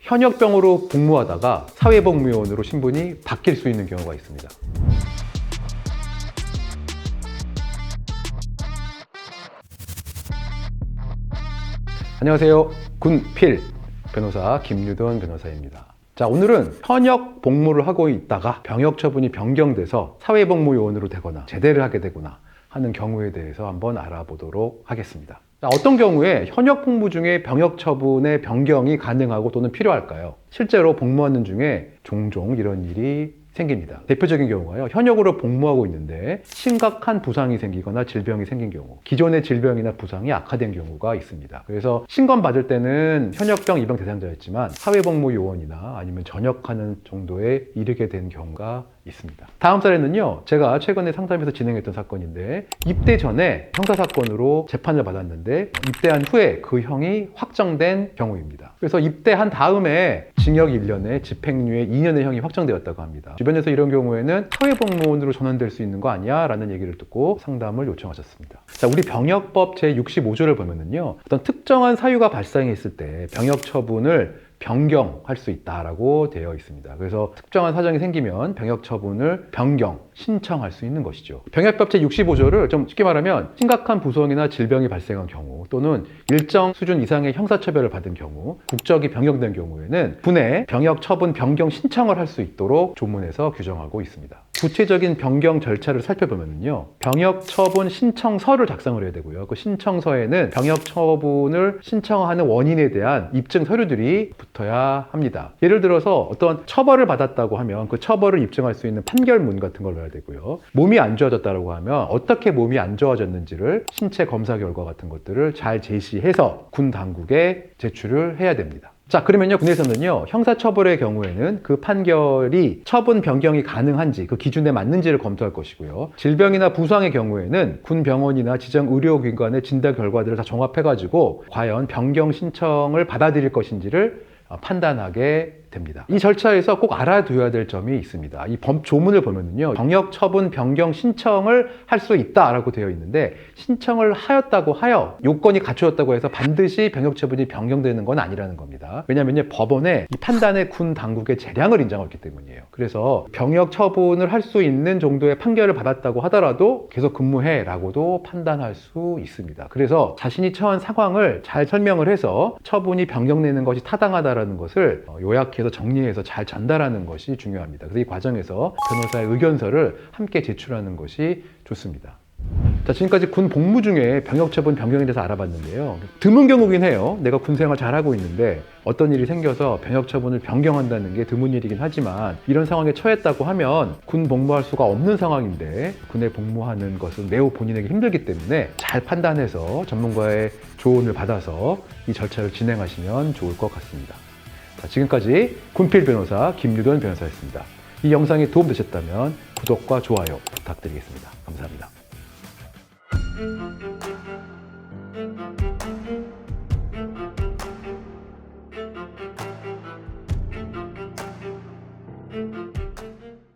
현역병으로 복무하다가 사회복무요원으로 신분이 바뀔 수 있는 경우가 있습니다. 안녕하세요. 군필 변호사 김유돈 변호사입니다. 자, 오늘은 현역 복무를 하고 있다가 병역 처분이 변경돼서 사회복무요원으로 되거나 제대를 하게 되거나 하는 경우에 대해서 한번 알아보도록 하겠습니다. 자, 어떤 경우에 현역 복무 중에 병역 처분의 변경이 가능하고 또는 필요할까요? 실제로 복무하는 중에 종종 이런 일이 생깁니다. 대표적인 경우가요, 현역으로 복무하고 있는데 심각한 부상이 생기거나 질병이 생긴 경우, 기존의 질병이나 부상이 악화된 경우가 있습니다. 그래서 신검 받을 때는 현역병 입영 대상자였지만 사회복무요원이나 아니면 전역하는 정도에 이르게 된 경우가 있습니다. 다음 사례는요, 제가 최근에 상담에서 진행했던 사건인데, 입대 전에 형사사건으로 재판을 받았는데 입대한 후에 그 형이 확정된 경우입니다. 그래서 입대한 다음에 징역 1년에 집행유예 2년의 형이 확정되었다고 합니다. 주변에서 이런 경우에는 사회복무원으로 전환될 수 있는 거 아니야? 라는 얘기를 듣고 상담을 요청하셨습니다. 자, 우리 병역법 제65조를 보면은요, 어떤 특정한 사유가 발생했을 때 병역 처분을 변경할 수 있다라고 되어 있습니다. 그래서 특정한 사정이 생기면 병역 처분을 변경, 신청할 수 있는 것이죠. 병역법 제65조를 좀 쉽게 말하면 심각한 부상이나 질병이 발생한 경우 또는 일정 수준 이상의 형사처벌을 받은 경우, 국적이 변경된 경우에는 군에 병역 처분 변경 신청을 할 수 있도록 조문에서 규정하고 있습니다. 구체적인 변경 절차를 살펴보면요, 병역 처분 신청서를 작성을 해야 되고요. 그 신청서에는 병역 처분을 신청하는 원인에 대한 입증 서류들이 붙어야 합니다. 예를 들어서 어떤 처벌을 받았다고 하면 그 처벌을 입증할 수 있는 판결문 같은 걸 넣어야 되고요. 몸이 안 좋아졌다고 하면 어떻게 몸이 안 좋아졌는지를 신체 검사 결과 같은 것들을 잘 제시해서 군 당국에 제출을 해야 됩니다. 자, 그러면요, 군에서는요, 형사처벌의 경우에는 그 판결이 처분 변경이 가능한지, 그 기준에 맞는지를 검토할 것이고요. 질병이나 부상의 경우에는 군 병원이나 지정 의료기관의 진단 결과들을 다 종합해가지고 과연 변경 신청을 받아들일 것인지를 판단하게 됩니다. 이 절차에서 꼭 알아둬야 될 점이 있습니다. 이 법 조문을 보면은요, 병역 처분 변경 신청을 할 수 있다라고 되어 있는데, 신청을 하였다고 하여 요건이 갖추었다고 해서 반드시 병역 처분이 변경되는 건 아니라는 겁니다. 왜냐면요, 법원에 이 판단의 군 당국의 재량을 인정했기 때문이에요. 그래서 병역 처분을 할 수 있는 정도의 판결을 받았다고 하더라도 계속 근무해라고도 판단할 수 있습니다. 그래서 자신이 처한 상황을 잘 설명을 해서 처분이 변경되는 것이 타당하다라는 것을 요약해서 정리해서 잘 전달하는 것이 중요합니다. 그래서 이 과정에서 변호사의 의견서를 함께 제출하는 것이 좋습니다. 자, 지금까지 군 복무 중에 병역 처분 변경에 대해서 알아봤는데요. 드문 경우긴 해요. 내가 군 생활 잘하고 있는데 어떤 일이 생겨서 병역 처분을 변경한다는 게 드문 일이긴 하지만, 이런 상황에 처했다고 하면 군 복무할 수가 없는 상황인데 군에 복무하는 것은 매우 본인에게 힘들기 때문에 잘 판단해서 전문가의 조언을 받아서 이 절차를 진행하시면 좋을 것 같습니다. 자, 지금까지 군필 변호사 김유돈 변호사였습니다. 이 영상이 도움되셨다면 구독과 좋아요 부탁드리겠습니다. 감사합니다.